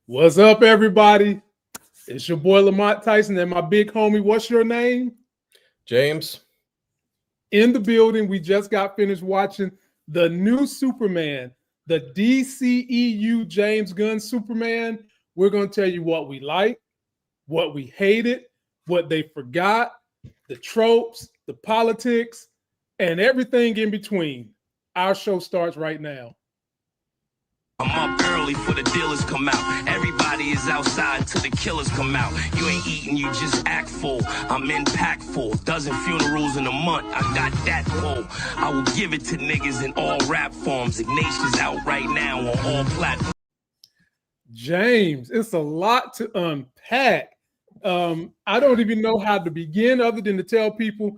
What's up, everybody? It's your boy Lamont Tyson and my big homie. What's your name? James. In the building. We just got finished watching the new Superman, the DCEU James Gunn Superman. We're going to tell you what we like, what we hated, what they forgot, the tropes, the politics, and everything in between. Our show starts right now. I'm up early for the dealers come out. Everybody is outside till the killers come out. You ain't eating, you just act full. I'm impactful. Dozen funerals in a month. I got that full. I will give it to niggas in all rap forms. Ignatius out right now on all platforms. James, it's a lot to unpack. I don't even know how to begin other than to tell people,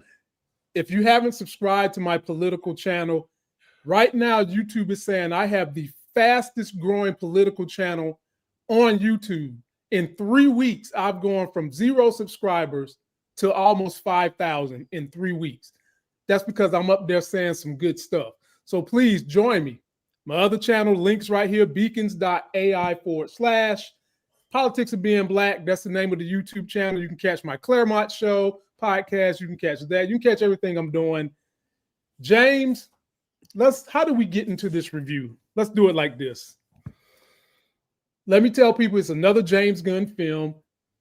if you haven't subscribed to my political channel, right now YouTube is saying I have the fastest growing political channel on YouTube. In 3 weeks, I've gone from 0 subscribers to almost 5,000 in 3 weeks. That's because I'm up there saying some good stuff. So please join me. My other channel, links right here, beacons.ai/politics of being black. That's the name of the YouTube channel. You can catch my Claremont show podcast. You can catch that. You can catch everything I'm doing. James, how do we get into this review? Let's do it like this. Let me tell people it's another James Gunn film.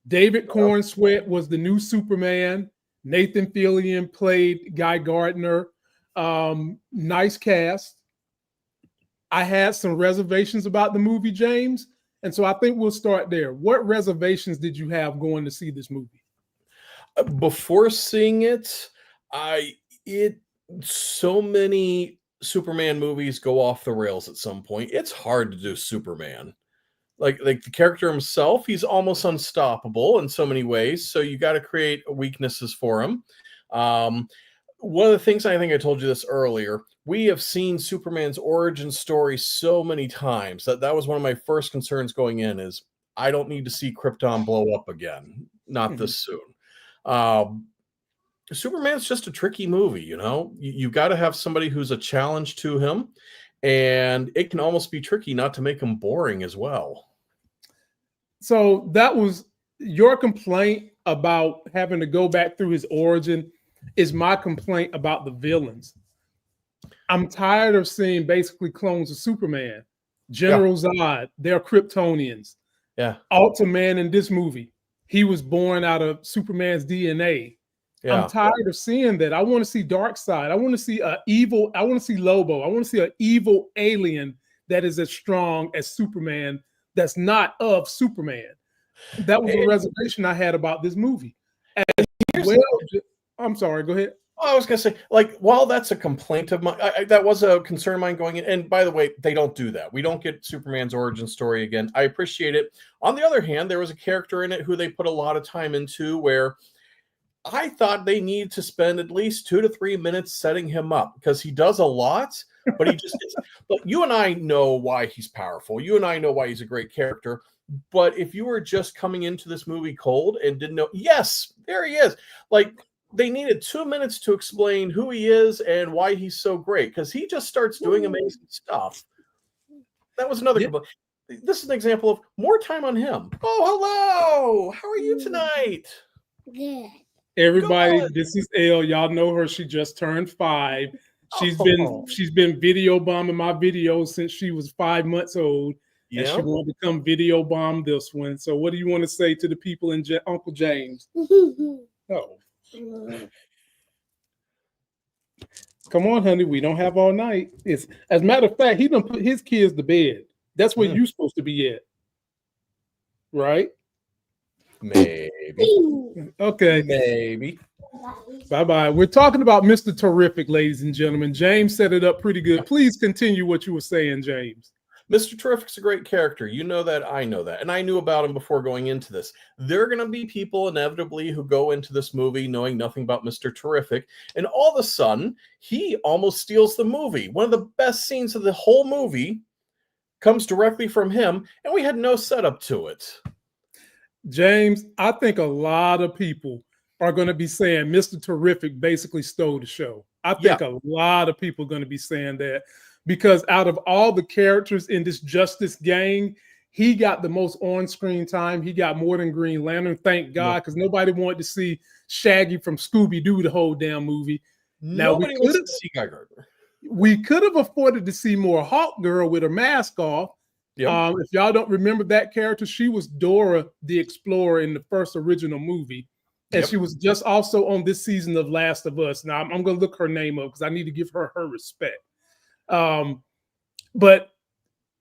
David Cornsweet was the new Superman. Nathan Fillion played Guy Gardner. Nice cast. I had some reservations about the movie, James, and so I think we'll start there. What reservations did you have going to see this movie? Before seeing it, so many Superman movies go off the rails at some point. It's hard to do Superman. Like the character himself, he's almost unstoppable in so many ways. So you got to create weaknesses for him. One of the things, I think I told you this earlier, we have seen Superman's origin story so many times that was one of my first concerns going in is I don't need to see Krypton blow up again. Not this soon. Superman's just a tricky movie, you know. You got to have somebody who's a challenge to him, and it can almost be tricky not to make him boring as well. So that was your complaint about having to go back through his origin is my complaint about the villains. I'm tired of seeing basically clones of Superman. General Zod, they're Kryptonians. Yeah. Ultraman in this movie, he was born out of Superman's DNA. Yeah. I'm tired of seeing that. I want to see Darkseid. I want to see evil. I want to see Lobo. I want to see an evil alien that is as strong as Superman. That's not of Superman. That was a reservation I had about this movie. I'm sorry. Go ahead. Oh, I was going to say, like, while that's a complaint of mine, that was a concern of mine going in. And by the way, they don't do that. We don't get Superman's origin story again. I appreciate it. On the other hand, there was a character in it who they put a lot of time into where I thought they need to spend at least 2 to 3 minutes setting him up because he does a lot, but he just is. But you and I know why he's powerful. You and I know why he's a great character. But if you were just coming into this movie cold and didn't know, yes, there he is. Like, they needed 2 minutes to explain who he is and why he's so great because he just starts doing amazing stuff. That was another complaint. This is an example of more time on him. Oh, hello. How are you tonight? Good. Everybody, this is Elle. Y'all know her. She just turned 5. She's been video bombing my videos since she was 5 months old. And she wanted to come video bomb this one. So what do you want to say to the people in Uncle James? Oh. Come on, honey. We don't have all night. As a matter of fact, he done put his kids to bed. That's where you're supposed to be at. Right? Maybe. Okay. Maybe. Bye-bye. We're talking about Mr. Terrific, ladies and gentlemen. James set it up pretty good. Please continue what you were saying, James. Mr. Terrific's a great character. You know that. I know that. And I knew about him before going into this. There are going to be people inevitably who go into this movie knowing nothing about Mr. Terrific. And all of a sudden, he almost steals the movie. One of the best scenes of the whole movie comes directly from him. And we had no setup to it. James, I think a lot of people are going to be saying Mr. Terrific basically stole the show. I think a lot of people are going to be saying that because out of all the characters in this Justice gang, he got the most on-screen time. He got more than Green Lantern, thank God, because nobody wanted to see Shaggy from Scooby-Doo the whole damn movie. Now Nobody wants to see Guy Gardner. We could have afforded to see more Hawk Girl with her mask off. Yep. If y'all don't remember that character, she was Dora the Explorer in the first original movie. And she was just also on this season of Last of Us. Now, I'm going to look her name up because I need to give her respect. But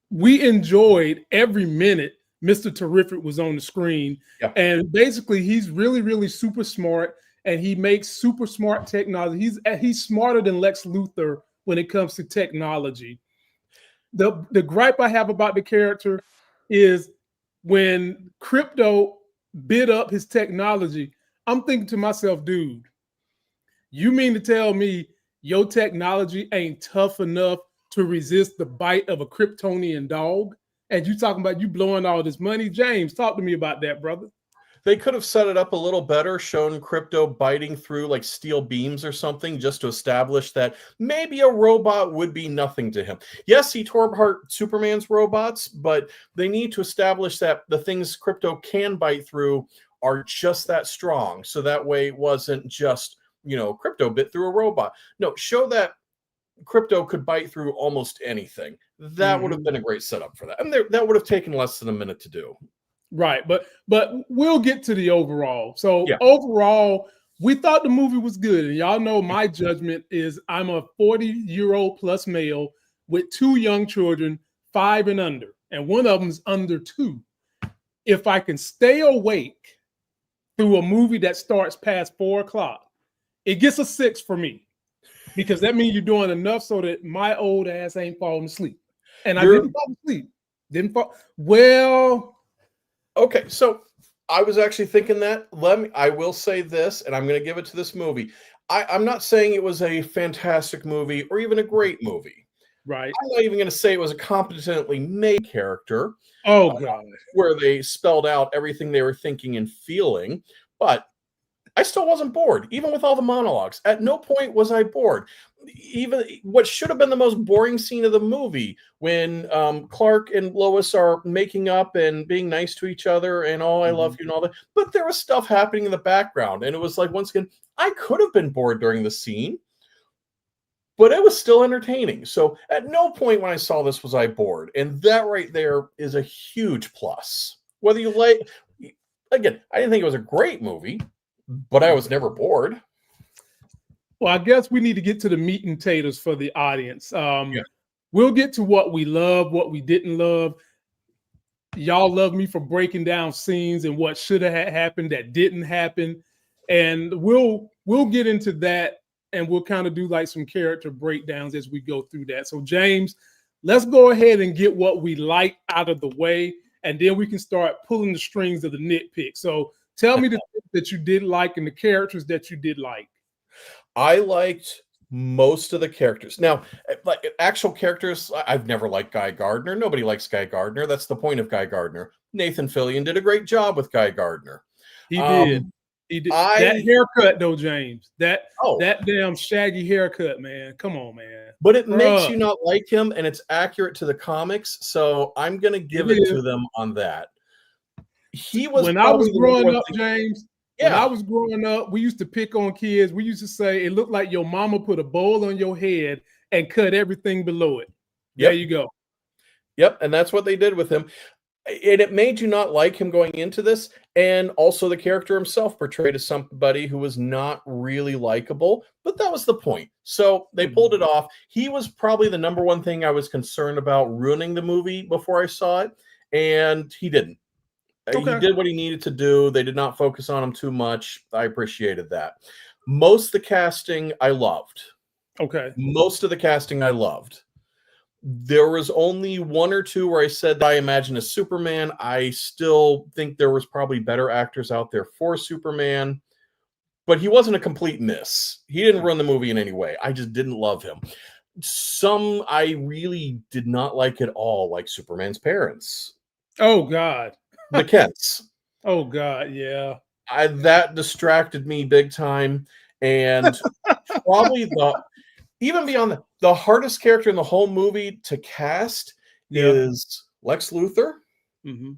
we enjoyed every minute Mr. Terrific was on the screen. Yep. And basically, he's really, really super smart. And he makes super smart technology. He's smarter than Lex Luthor when it comes to technology. The gripe I have about the character is when Krypto bid up his technology, I'm thinking to myself, dude, you mean to tell me your technology ain't tough enough to resist the bite of a Kryptonian dog? And you talking about you blowing all this money? James, talk to me about that, brother. They could have set it up a little better, shown Krypto biting through like steel beams or something, just to establish that maybe a robot would be nothing to him. Yes, he tore apart Superman's robots, but they need to establish that the things Krypto can bite through are just that strong. So that way it wasn't just, Krypto bit through a robot. No, show that Krypto could bite through almost anything. That would have been a great setup for that. And that would have taken less than a minute to do. Right, but we'll get to the overall. So overall, we thought the movie was good. And y'all know my judgment is I'm a 40-year-old plus male with 2 young children, 5 and under. And one of them is under 2. If I can stay awake through a movie that starts past 4 o'clock, it gets a 6 for me. Because that means you're doing enough so that my old ass ain't falling asleep. And I didn't fall asleep. Okay, so I was actually thinking that. I will say this, and I'm going to give it to this movie. I'm not saying it was a fantastic movie or even a great movie. Right. I'm not even going to say it was a competently made character. Oh, God. Where they spelled out everything they were thinking and feeling. But I still wasn't bored, even with all the monologues. At no point was I bored. Even what should have been the most boring scene of the movie, when Clark and Lois are making up and being nice to each other and I love you and all that. But there was stuff happening in the background. And it was like, once again, I could have been bored during the scene, but it was still entertaining. So at no point when I saw this was I bored. And that right there is a huge plus. Whether you again, I didn't think it was a great movie, but I was never bored. Well, I guess we need to get to the meat and potatoes for the audience. We'll get to what we love, what we didn't love. Y'all love me for breaking down scenes and what should have happened that didn't happen. And we'll get into that, and we'll kind of do like some character breakdowns as we go through that. So, James, let's go ahead and get what we like out of the way, and then we can start pulling the strings of the nitpick. So tell me the things that you did like and the characters that you did like. I liked most of the characters. Now, like actual characters, I've never liked Guy Gardner. Nobody likes Guy Gardner. That's the point of Guy Gardner. Nathan Fillion did a great job with Guy Gardner. He did. He did. That haircut, though, James. That damn shaggy haircut, man. Come on, man. But it makes you not like him, and it's accurate to the comics. So I'm going to give it to them on that. He was when I was growing up, James. Yeah. When I was growing up, we used to pick on kids. We used to say it looked like your mama put a bowl on your head and cut everything below it. There you go. Yep, and that's what they did with him. And it made you not like him going into this. And also the character himself portrayed as somebody who was not really likable. But that was the point. So they pulled it off. He was probably the number one thing I was concerned about ruining the movie before I saw it. And he didn't. Okay. He did what he needed to do. They did not focus on him too much. I appreciated that. Most of the casting I loved. Okay. Most of the casting I loved. There was only 1 or 2 where I said I imagine a Superman. I still think there was probably better actors out there for Superman. But he wasn't a complete miss. He didn't ruin the movie in any way. I just didn't love him. Some I really did not like at all, like Superman's parents. Oh, God. The Kents. Oh, God, yeah. That distracted me big time. And probably even beyond the hardest character in the whole movie to cast is Lex Luthor. Mm-hmm.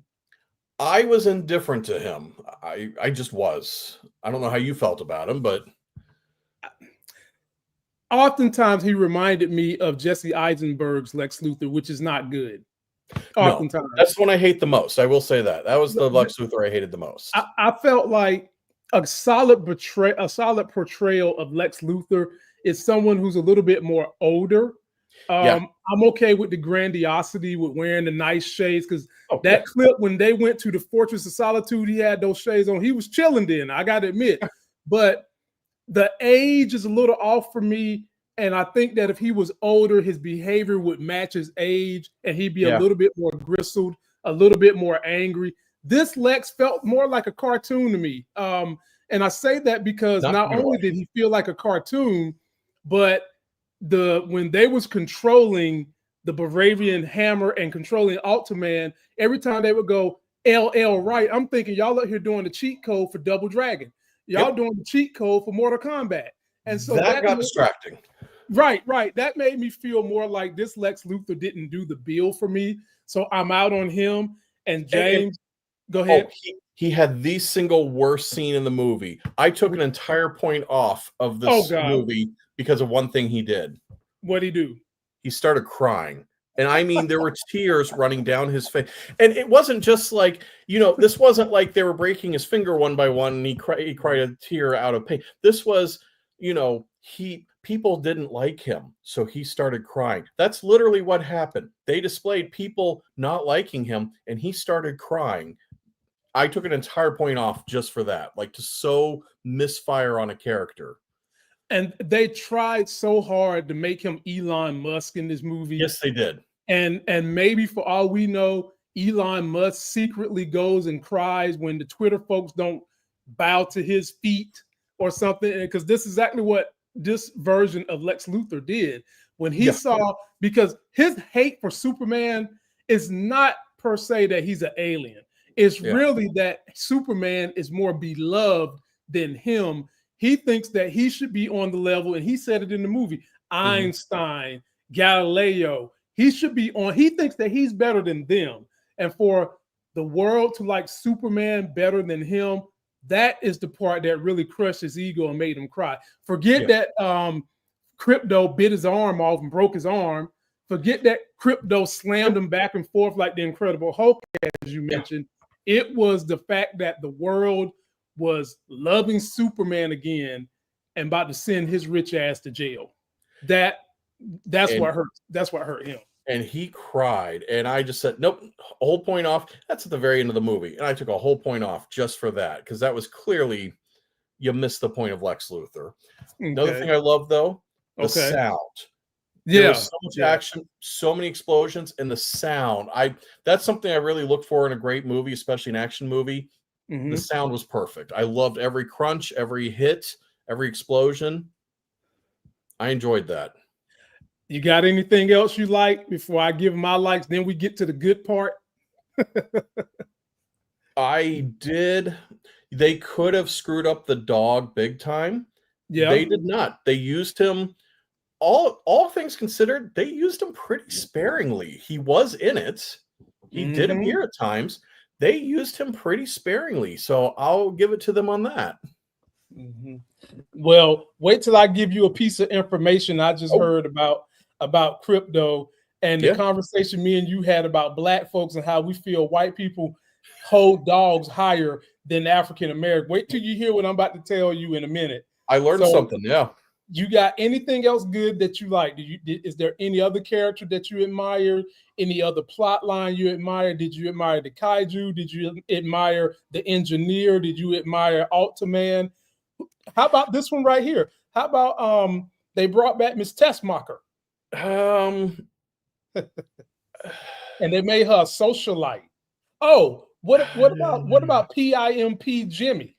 I was indifferent to him. I just was. I don't know how you felt about him, but Oftentimes he reminded me of Jesse Eisenberg's Lex Luthor, which is not good. no, Oftentimes. that's the one I hate the most. I will say that. That was the Lex Luthor I hated the most. I felt like a solid portrayal of Lex Luthor is someone who's a little bit more older. Yeah. I'm okay with the grandiosity with wearing the nice shades because Yeah. clip when they went to the Fortress of Solitude, he had those shades on. He was chilling then, I got to admit. But the age is a little off for me. And I think that if he was older, his behavior would match his age and he'd be a little bit more bristled, a little bit more angry. This Lex felt more like a cartoon to me. And I say that because not only did he feel like a cartoon, but when they was controlling the Bavarian hammer and controlling Ultraman, every time they would go LL right, I'm thinking y'all up here doing the cheat code for Double Dragon. Y'all doing the cheat code for Mortal Kombat. And so that got distracting. Right. That made me feel more like this Lex Luthor didn't do the bill for me. So I'm out on him. And James, go ahead. He had the single worst scene in the movie. I took an entire point off of this movie because of one thing he did. What'd he do? He started crying. And I mean, there were tears running down his face. And it wasn't just like, this wasn't like they were breaking his finger one by one and he cried a tear out of pain. This was, people didn't like him. So he started crying. That's literally what happened. They displayed people not liking him and he started crying. I took an entire point off just for that, like to so misfire on a character. And they tried so hard to make him Elon Musk in this movie. Yes, they did. And maybe for all we know, Elon Musk secretly goes and cries when the Twitter folks don't bow to his feet or something. Because this is exactly what this version of Lex Luthor did when he saw, because his hate for Superman is not per se that he's an alien. It's really that Superman is more beloved than him. He thinks that he should be on the level, and he said it in the movie, Einstein, Galileo. He should be on. He thinks that he's better than them. And for the world to like Superman better than him, that is the part that really crushed his ego and made him cry. Forget that Krypto bit his arm off and broke his arm. Forget that Krypto slammed him back and forth like the Incredible Hulk, as you mentioned. It was the fact that the world was loving Superman again and about to send his rich ass to jail. That's what hurt. That's what hurt him. And he cried. And I just said, nope, a whole point off. That's at the very end of the movie. And I took a whole point off just for that, because that was clearly, you missed the point of Lex Luthor. Okay. Another thing I love, though, the sound. There was so much action, so many explosions, and the sound. That's something I really look for in a great movie, especially an action movie. The sound was perfect. I loved every crunch, every hit, every explosion. I enjoyed that. You got anything else you like before I give my likes? Then we get to the good part. I did. They could have screwed up the dog big time. Yeah, they did not. They used him. All things considered, they used him pretty sparingly. He was in it. He did appear at times. They used him pretty sparingly. So I'll give it to them on that. Well, wait till I give you a piece of information I just heard about Krypto and the conversation me and you had about black folks and how we feel white people hold dogs higher than African American. Wait till you hear what I'm about to tell you in a minute. I learned something. Yeah. You got anything else good that you like? Is there any other character that you admire? Any other plot line you admire? Did you admire the Kaiju? Did you admire the engineer? Did you admire Ultraman? How about this one right here? How about they brought back Miss Tessmacher? And they made her a socialite. Oh, what about PIMP Jimmy?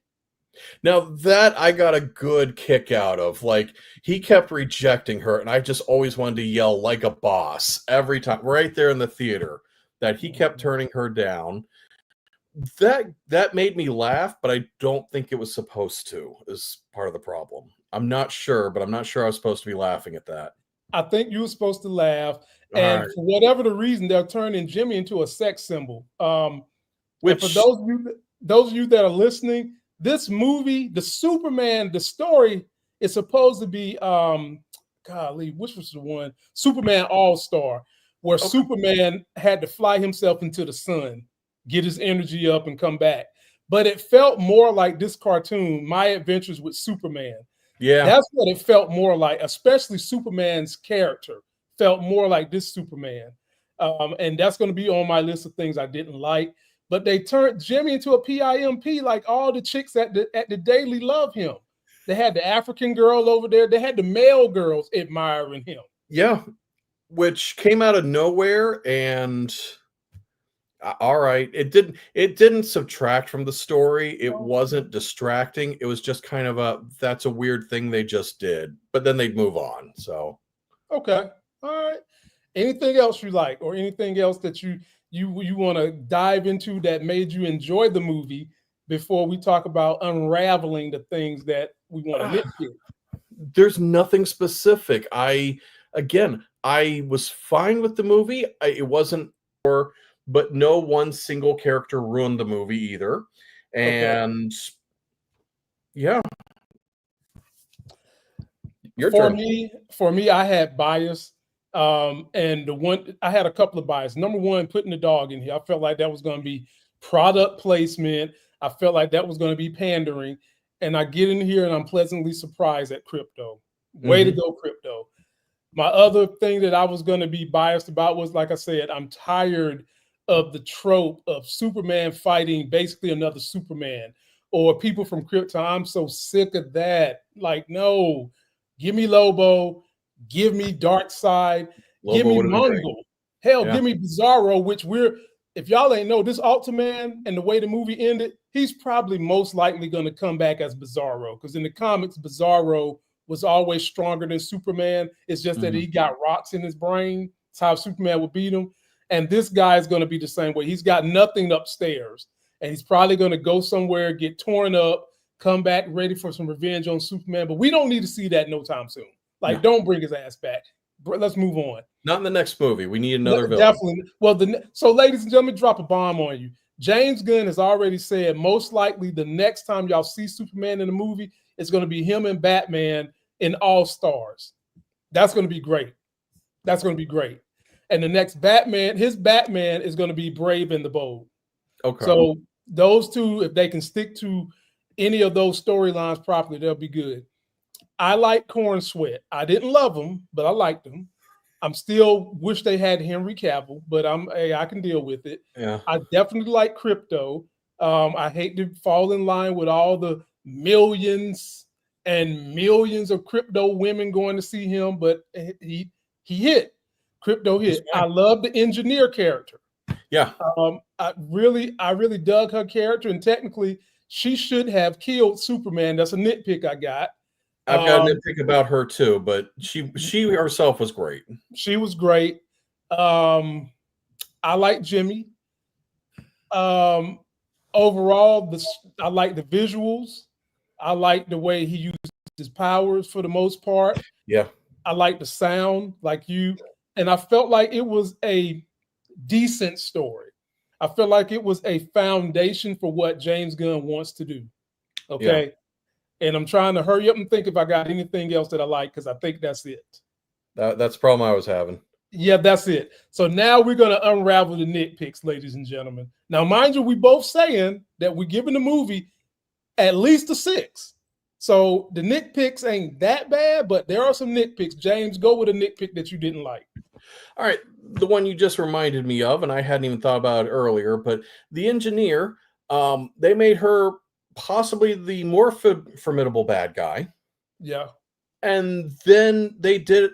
Now that I got a good kick out of, like, he kept rejecting her, and I just always wanted to yell like a boss every time, right there in the theater, that he kept turning her down. That made me laugh, but I don't think it was supposed to, is part of the problem. I'm not sure, but I'm not sure I was supposed to be laughing at that. I think you were supposed to laugh. All And right. for whatever the reason, they're turning Jimmy into a sex symbol. And for Which those of you that are listening, this movie, the Superman, the story is supposed to be golly, which was the one? Superman All-Star, where okay. Superman had to fly himself into the sun, get his energy up, and come back. But it felt more like this cartoon, My Adventures with Superman. Yeah. That's what it felt more like, especially Superman's character felt more like this Superman. And that's going to be on my list of things I didn't like. But they turned Jimmy into a PIMP, like all the chicks at the Daily love him. They had the African girl over there. They had the male girls admiring him. Yeah. Which came out of nowhere, and all right, it didn't subtract from the story. It wasn't distracting. It was just kind of that's a weird thing they just did, but then they'd move on. So okay, all right. Anything else you like, or anything else that you want to dive into that made you enjoy the movie before we talk about unraveling the things that we want to nitpick? there's nothing specific. Again, I was fine with the movie. It wasn't, but no one single character ruined the movie either. And yeah, your turn. For me, I had bias. And the one I had a couple of bias. Number one, putting the dog in here. I felt like that was going to be product placement. I felt like that was going to be pandering. And I get in here and I'm pleasantly surprised at Krypto. Way to go, Krypto. My other thing that I was going to be biased about was, like I said, I'm tired of the trope of Superman fighting basically another Superman, or people from Krypto. I'm so sick of that. Like, no, give me Lobo, give me Darkseid, give me Mongol. Hell, give me Bizarro, which if y'all ain't know, this Ultraman and the way the movie ended, he's probably most likely going to come back as Bizarro, because in the comics, Bizarro was always stronger than Superman. It's just that he got rocks in his brain. That's how Superman would beat him. And this guy is going to be the same way. He's got nothing upstairs, and he's probably going to go somewhere, get torn up, come back ready for some revenge on Superman. But we don't need to see that no time soon. Like, don't bring his ass back. Let's move on. Not in the next movie. We need another villain. Definitely. Well, so ladies and gentlemen, drop a bomb on you. James Gunn has already said most likely the next time y'all see Superman in a movie, it's going to be him and Batman in All Stars. That's going to be great. That's going to be great. And the next Batman, his Batman is going to be Brave and the Bold. Okay. So those two, if they can stick to any of those storylines properly, they'll be good. I like Corn Sweat. I didn't love him, but I liked him. I'm still wish they had Henry Cavill, but I can deal with it. Yeah. I definitely like Krypto. I hate to fall in line with all the millions and millions of Krypto women going to see him, but he hit. Krypto hit. I love the engineer character. Yeah. I really dug her character, and technically she should have killed Superman. That's a nitpick I got. I've got a nitpick about her too, but she herself was great. She was great. I like Jimmy. Overall, I like the visuals. I like the way he used his powers for the most part. Yeah. I like the sound, like you. And I felt like it was a decent story. I felt like it was a foundation for what James Gunn wants to do. Okay. Yeah. And I'm trying to hurry up and think if I got anything else that I like, because I think that's it. That's the problem I was having. Yeah, that's it. So now we're going to unravel the nitpicks, ladies and gentlemen. Now, mind you, we both saying that we're giving the movie at least a 6. So the nitpicks ain't that bad, but there are some nitpicks. James, go with a nitpick that you didn't like. All right. The one you just reminded me of, and I hadn't even thought about it earlier, but the engineer, they made her possibly the more formidable bad guy. Yeah. And then they did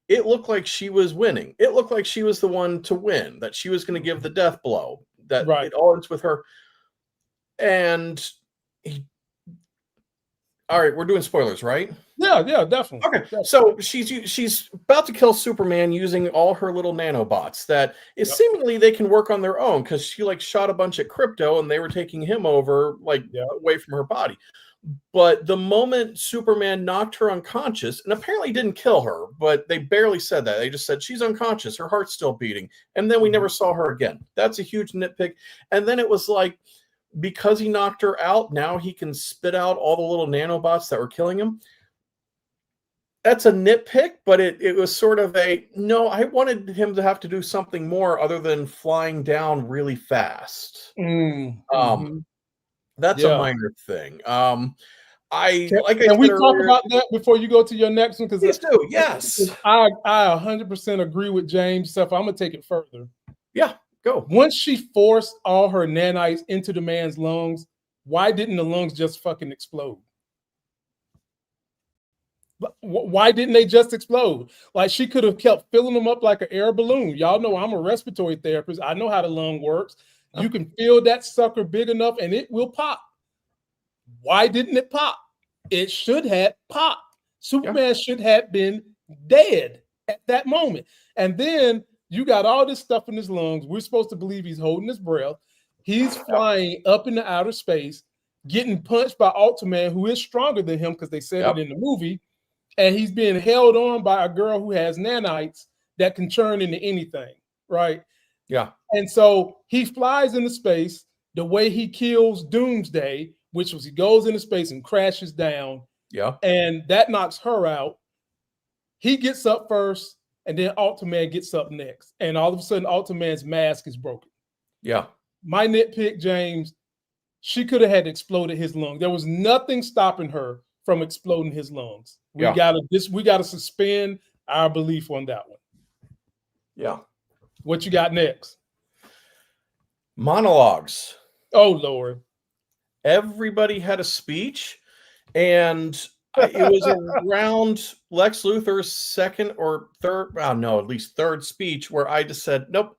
it looked like she was winning. It looked like she was the one to win, that she was going to give the death blow, that it all ends with her. And All right, we're doing spoilers, right? Yeah, definitely. Okay, Definitely. so she's about to kill Superman using all her little nanobots that is Yep. seemingly they can work on their own because she like shot a bunch at Krypto and they were taking him over like Yep. away from her body. But the moment Superman knocked her unconscious, and apparently didn't kill her, but they barely said that. They just said she's unconscious, her heart's still beating, and then we never saw her again. That's a huge nitpick. And then it was like, because he knocked her out, now he can spit out all the little nanobots that were killing him. That's a nitpick, but it was sort of a no. I wanted him to have to do something more other than flying down really fast. That's a minor thing. I like I can said we talk earlier, about that before you go to your next one? please do. Yes. I 100% agree with James. Stuff. I'm gonna take it further. Yeah. Go. Once she forced all her nanites into the man's lungs, why didn't the lungs just fucking explode? Why didn't they just explode? Like she could have kept filling them up like an air balloon. Y'all know I'm a respiratory therapist. I know how the lung works. You can fill that sucker big enough and it will pop. Why didn't it pop? It should have popped. Superman should have been dead at that moment. And then you got all this stuff in his lungs. We're supposed to believe he's holding his breath. He's flying up into outer space, getting punched by Ultraman, who is stronger than him because they said it in the movie. And he's being held on by a girl who has nanites that can turn into anything, right? Yeah. And so he flies into space the way he kills Doomsday, which was he goes into space and crashes down. Yeah. And that knocks her out. He gets up first, and then Ultraman gets up next. And all of a sudden, Ultraman's mask is broken. Yeah. My nitpick, James, she could have had exploded his lung. There was nothing stopping her from exploding his lungs. We gotta suspend our belief on that one. Yeah. What you got next? Monologues. Oh Lord. Everybody had a speech, and it was around Lex Luthor's second or third, at least third speech where I just said, nope,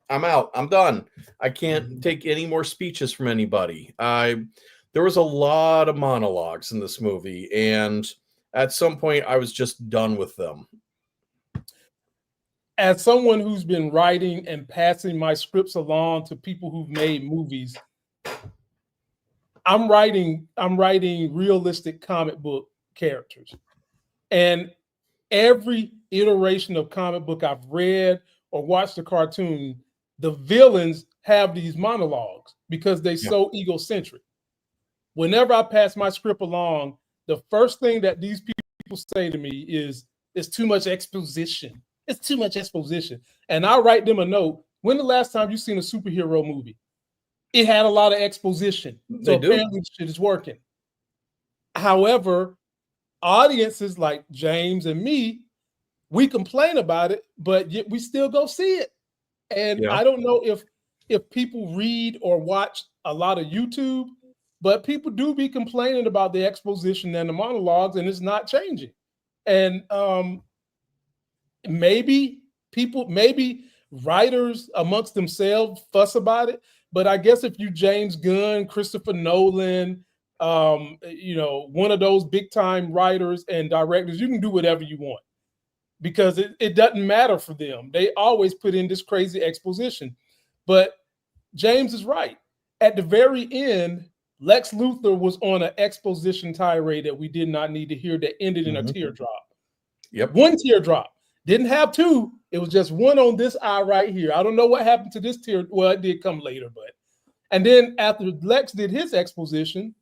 I'm out. I'm done. I can't take any more speeches from anybody. There was a lot of monologues in this movie, and at some point I was just done with them. As someone who's been writing and passing my scripts along to people who've made movies, I'm writing realistic comic book characters. And every iteration of comic book I've read or watched a cartoon, the villains have these monologues because they're so egocentric. Whenever I pass my script along, the first thing that these people say to me is, it's too much exposition. It's too much exposition. And I write them a note. When the last time you seen a superhero movie? It had a lot of exposition. So apparently shit is working. However, audiences like James and me, we complain about it, but yet we still go see it. And I don't know if people read or watch a lot of YouTube, but people do be complaining about the exposition and the monologues, and it's not changing. And maybe writers amongst themselves fuss about it, but I guess if you James Gunn, Christopher Nolan, one of those big time writers and directors, you can do whatever you want because it doesn't matter for them. They always put in this crazy exposition. But James is right. At the very end, Lex Luthor was on an exposition tirade that we did not need to hear that ended in a teardrop. Yep. One teardrop. Didn't have two. It was just one on this eye right here. I don't know what happened to this tear. Well, it did come later, but. And then after Lex did his exposition,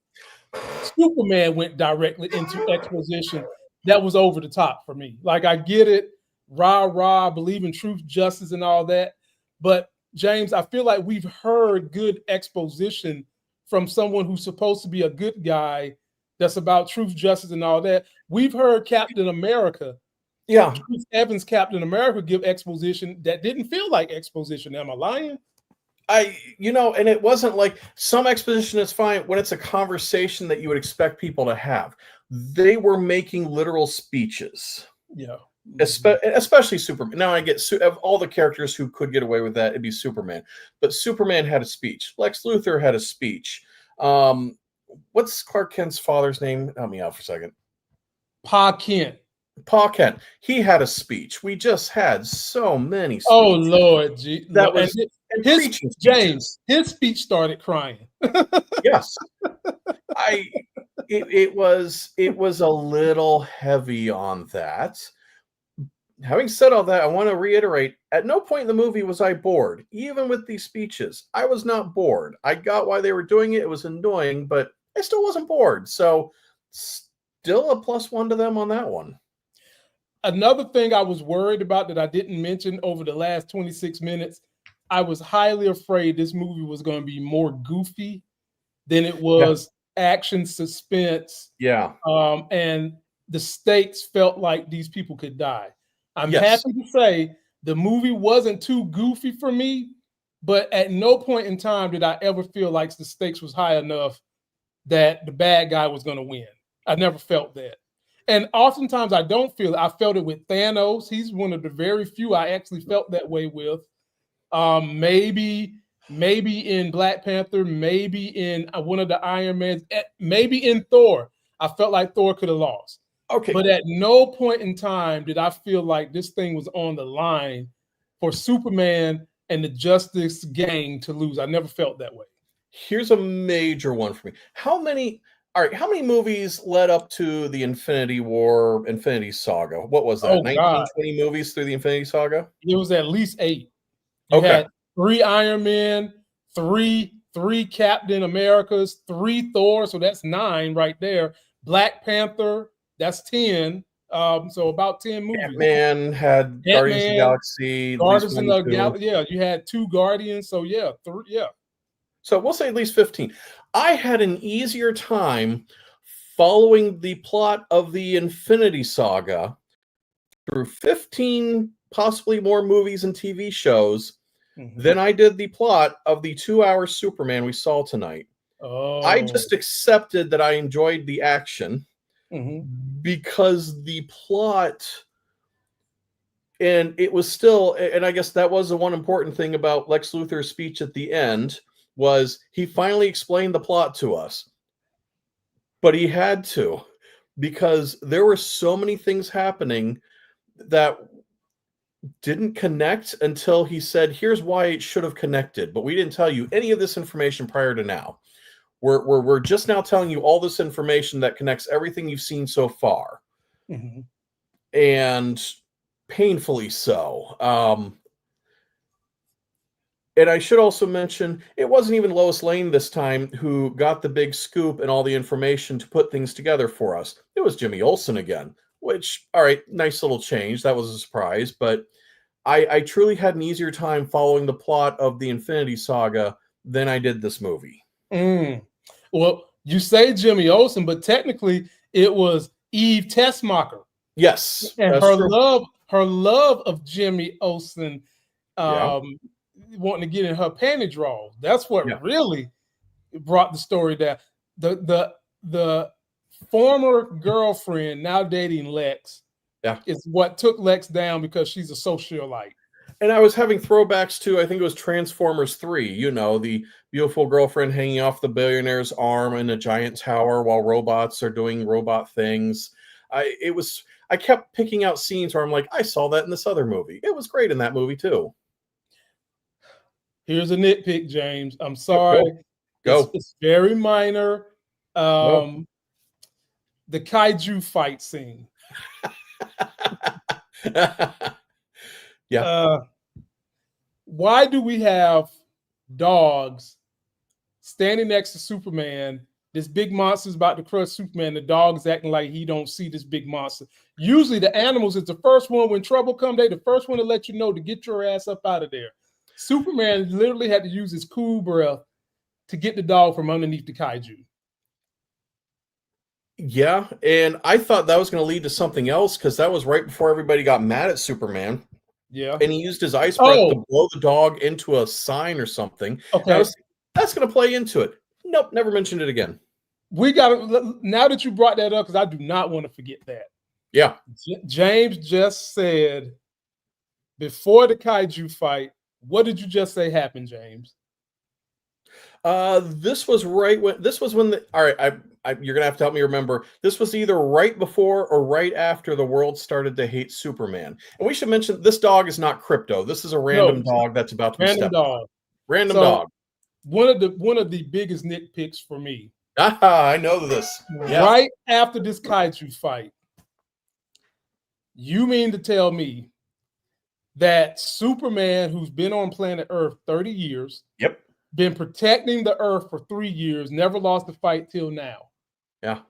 Superman went directly into exposition that was over the top for me. Like, I get it. Rah, believe in truth, justice, and all that. But James, I feel like we've heard good exposition from someone who's supposed to be a good guy that's about truth, justice, and all that. We've heard Captain America, Chris Evans, Captain America, give exposition that didn't feel like exposition. Am I lying? And it wasn't like some exposition is fine when it's a conversation that you would expect people to have. They were making literal speeches. Yeah. Especially Superman. Now I get of all the characters who could get away with that, it'd be Superman. But Superman had a speech. Lex Luthor had a speech. what's Clark Kent's father's name? Help me out for a second. Pa Kent. Pa Kent. He had a speech. We just had so many speeches. Oh Lord, that Lord. was and preaching James. His speech started crying. Yes, it was a little heavy on that. Having said all that, I want to reiterate, at no point in the movie was I bored. Even with these speeches, I was not bored. I got why they were doing it. It was annoying, but I still wasn't bored. So still a +1 to them on that one. Another thing I was worried about that I didn't mention over the last 26 minutes, I was highly afraid this movie was going to be more goofy than it was action suspense. Yeah. And the stakes felt like these people could die. I'm Yes. happy to say the movie wasn't too goofy for me, but at no point in time did I ever feel like the stakes was high enough that the bad guy was going to win. I never felt that. And oftentimes I don't feel it. I felt it with Thanos. He's one of the very few I actually felt that way with. Maybe in Black Panther, maybe in one of the Iron Mans, maybe in Thor. I felt like Thor could have lost. Okay. But at no point in time did I feel like this thing was on the line for Superman and the Justice Gang to lose. I never felt that way. Here's a major one for me. How many movies led up to the Infinity War, Infinity Saga? What was that? 19, 20 movies through the Infinity Saga? It was at least 8. You had 3 Iron Man, 3 Captain Americas, 3 Thor, so that's 9 right there. Black Panther, that's 10. So about 10 movies. Ant-Man had Guardians of the Galaxy. Guardians of the Galaxy. Yeah, you had 2 Guardians. So yeah, 3. Yeah. So we'll say at least 15. I had an easier time following the plot of the Infinity Saga through 15, possibly more movies and TV shows than I did the plot of the 2-hour Superman we saw tonight. I just accepted that I enjoyed the action because the plot, and it was still, and I guess that was the one important thing about Lex Luthor's speech at the end, was he finally explained the plot to us. But he had to, because there were so many things happening that didn't connect until he said, here's why it should have connected. But we didn't tell you any of this information prior to now. We're just now telling you all this information that connects everything you've seen so far. And painfully so. And I should also mention, it wasn't even Lois Lane this time who got the big scoop and all the information to put things together for us. It was Jimmy Olsen again, which, all right, nice little change. That was a surprise. But I truly had an easier time following the plot of the Infinity Saga than I did this movie. Well, you say Jimmy Olsen, but technically it was Eve Tessmacher. Yes. And her love of Jimmy Olsen wanting to get in her panty drawers. That's what really brought the story down. The former girlfriend, now dating Lex, is what took Lex down because she's a socialite. And I was having throwbacks to, I think it was Transformers 3, you know, the beautiful girlfriend hanging off the billionaire's arm in a giant tower while robots are doing robot things. I kept picking out scenes where I'm like, I saw that in this other movie. It was great in that movie too. Here's a nitpick, James. I'm sorry. Go. It's very minor. The Kaiju fight scene. Why do we have dogs standing next to Superman? This big monster is about to crush Superman. The dog's acting like he don't see this big monster. Usually the animals is the first one when trouble comes. They the first one to let you know to get your ass up out of there. Superman literally had to use his cool breath to get the dog from underneath the kaiju. Yeah, and I thought that was going to lead to something else because that was right before everybody got mad at Superman. Yeah. And he used his ice breath to blow the dog into a sign or something. Okay. That's going to play into it. Nope, never mentioned it again. We got to, now that you brought that up, because I do not want to forget that. Yeah. James just said before the kaiju fight, what did you just say happened, James? This was right when all right, you're gonna have to help me remember. This was either right before or right after the world started to hate Superman. And we should mention this dog is not Krypto. This is a random No, dog that's about to be random stepped on. dog. Random So dog. one of the biggest nitpicks for me, I know this. Yeah. right after this Kaiju fight, you mean to tell me that Superman, who's been on planet Earth 30 years, Yep. been protecting the Earth for 3 years, never lost a fight till now? Yeah.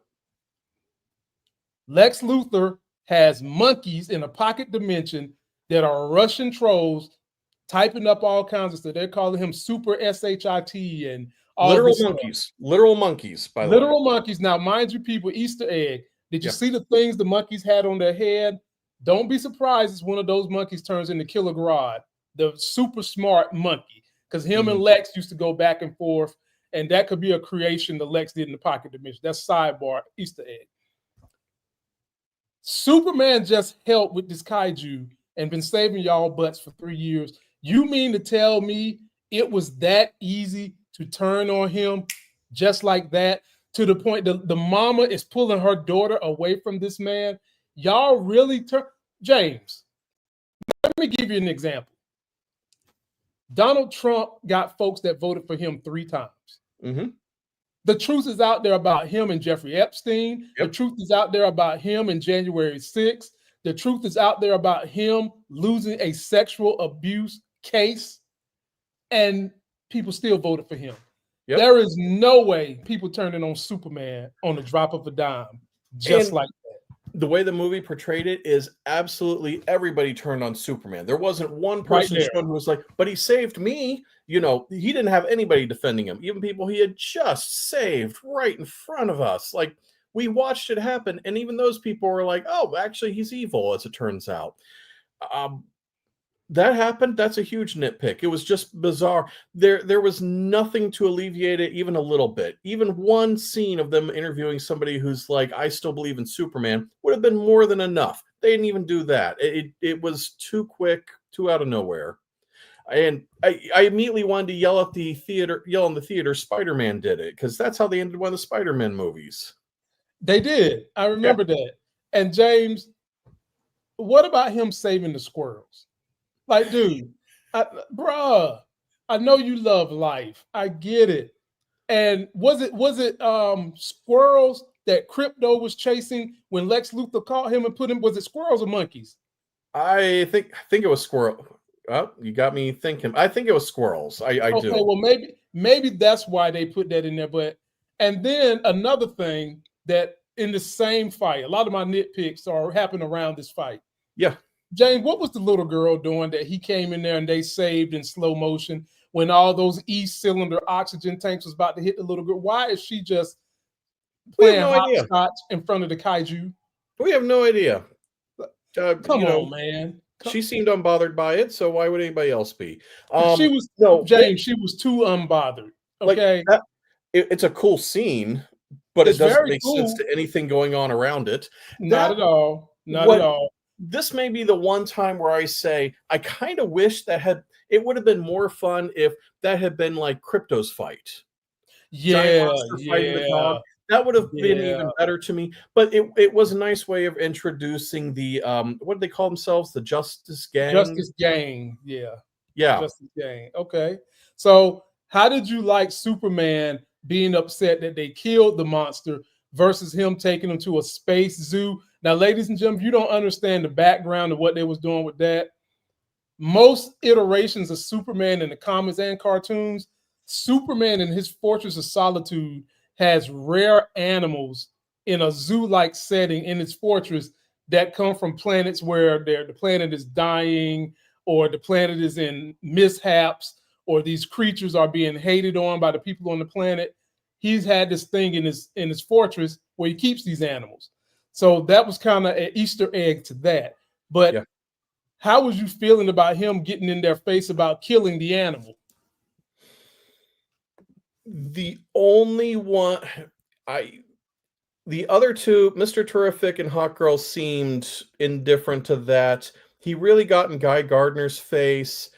Lex Luthor has monkeys in a pocket dimension that are Russian trolls typing up all kinds of stuff. They're calling him Super SHIT and all Literal this monkeys. stuff. Literal monkeys, by the way. Literal monkeys. Now, mind you, people, Easter egg. Did you Yeah. see the things the monkeys had on their head? Don't be surprised if one of those monkeys turns into Killer Grodd, the super smart monkey, because him and Lex used to go back and forth, and that could be a creation that Lex did in the pocket dimension. That's sidebar Easter egg. Superman just helped with this kaiju and been saving y'all butts for 3 years. You mean to tell me it was that easy to turn on him just like that, to the point that the mama is pulling her daughter away from this man? Y'all really turn James. Let me give you an example. Donald Trump got folks that voted for him 3 times. Mm-hmm. The truth is out there about him and Jeffrey Epstein. Yep. The truth is out there about him and January 6th. The truth is out there about him losing a sexual abuse case, and people still voted for him. Yep. There is no way people turning on Superman on the drop of a dime, just like that. The way the movie portrayed it is absolutely everybody turned on Superman. There wasn't one person Right shown who was like, but he saved me. You know, he didn't have anybody defending him, even people he had just saved right in front of us. Like, we watched it happen, and even those people were like, oh, actually, he's evil, as it turns out. That happened. That's a huge nitpick. It was just bizarre. There was nothing to alleviate it even a little bit. Even one scene of them interviewing somebody who's like, I still believe in Superman, would have been more than enough. They didn't even do that. It was too quick, too out of nowhere. And I immediately wanted to yell in the theater, Spider-Man did it, because that's how they ended one of the Spider-Man movies. They did. I remember that. And James, what about him saving the squirrels? Like, dude, bruh, I know you love life. I get it. And was it squirrels that Krypto was chasing when Lex Luthor caught him and put him? Was it squirrels or monkeys? I think it was squirrel. Oh, you got me thinking. I think it was squirrels. I do. Okay, well, maybe that's why they put that in there. But and then another thing that in the same fight, a lot of my nitpicks are happening around this fight. Yeah. James, what was the little girl doing that he came in there and they saved in slow motion when all those E-cylinder oxygen tanks was about to hit the little girl? Why is she just playing hopscotch in front of the kaiju? We have no idea. Come on, man. She seemed unbothered by it, so why would anybody else be? She was she was too unbothered. Okay, like it's a cool scene, but it doesn't make sense to anything going on around it. Not at all. Not at all. This may be the one time where I say I kind of wish it would have been more fun if that had been like Krypto's fight. Yeah, fighting the dog. That would have been even better to me. But it was a nice way of introducing the what do they call themselves? The Justice Gang. Justice Gang. Yeah. Yeah. Justice Gang. Okay. So how did you like Superman being upset that they killed the monster versus him taking him to a space zoo? Now, ladies and gentlemen, you don't understand the background of what they was doing with that. Most iterations of Superman in the comics and cartoons, Superman in his Fortress of Solitude has rare animals in a zoo-like setting in its fortress that come from planets where the planet is dying, or the planet is in mishaps, or these creatures are being hated on by the people on the planet. He's had this thing in his fortress where he keeps these animals. So that was kind of an Easter egg to that. But how was you feeling about him getting in their face about killing the animal? The only one the other two, Mr. Terrific and Hot Girl, seemed indifferent to that. He really got in Guy Gardner's face.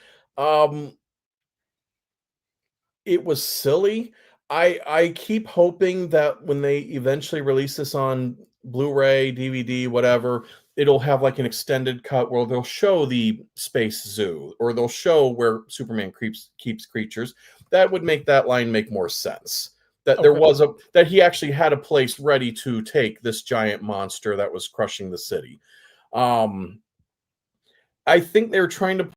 It was silly. I keep hoping that when they eventually release this on Blu-ray, DVD, whatever, it'll have like an extended cut where they'll show the space zoo or they'll show where Superman keeps creatures. That would make that line make more sense. That there was that he actually had a place ready to take this giant monster that was crushing the city. I think they're trying to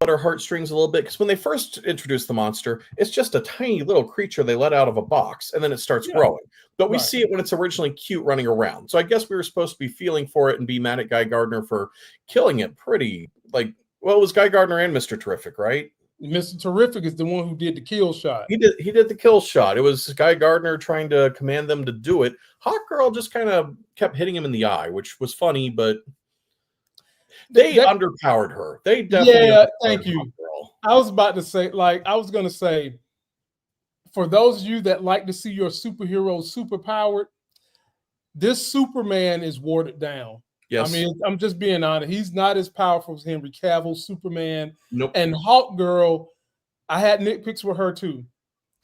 our heartstrings a little bit because when they first introduced the monster, it's just a tiny little creature they let out of a box and then it starts growing. But we see it when it's originally cute running around. So I guess we were supposed to be feeling for it and be mad at Guy Gardner for killing it pretty like, well, it was Guy Gardner and Mr. Terrific, right? Mr. Terrific is the one who did the kill shot. He did the kill shot. It was Guy Gardner trying to command them to do it. Hawkgirl just kind of kept hitting him in the eye, which was funny, but they underpowered her. They definitely thank you. Hawkgirl. I was about to say, I was going to say, for those of you that like to see your superhero superpowered, this Superman is watered down. Yes. I mean, I'm just being honest. He's not as powerful as Henry Cavill's Superman. Nope. And Hawkgirl, I had nitpicks with her too.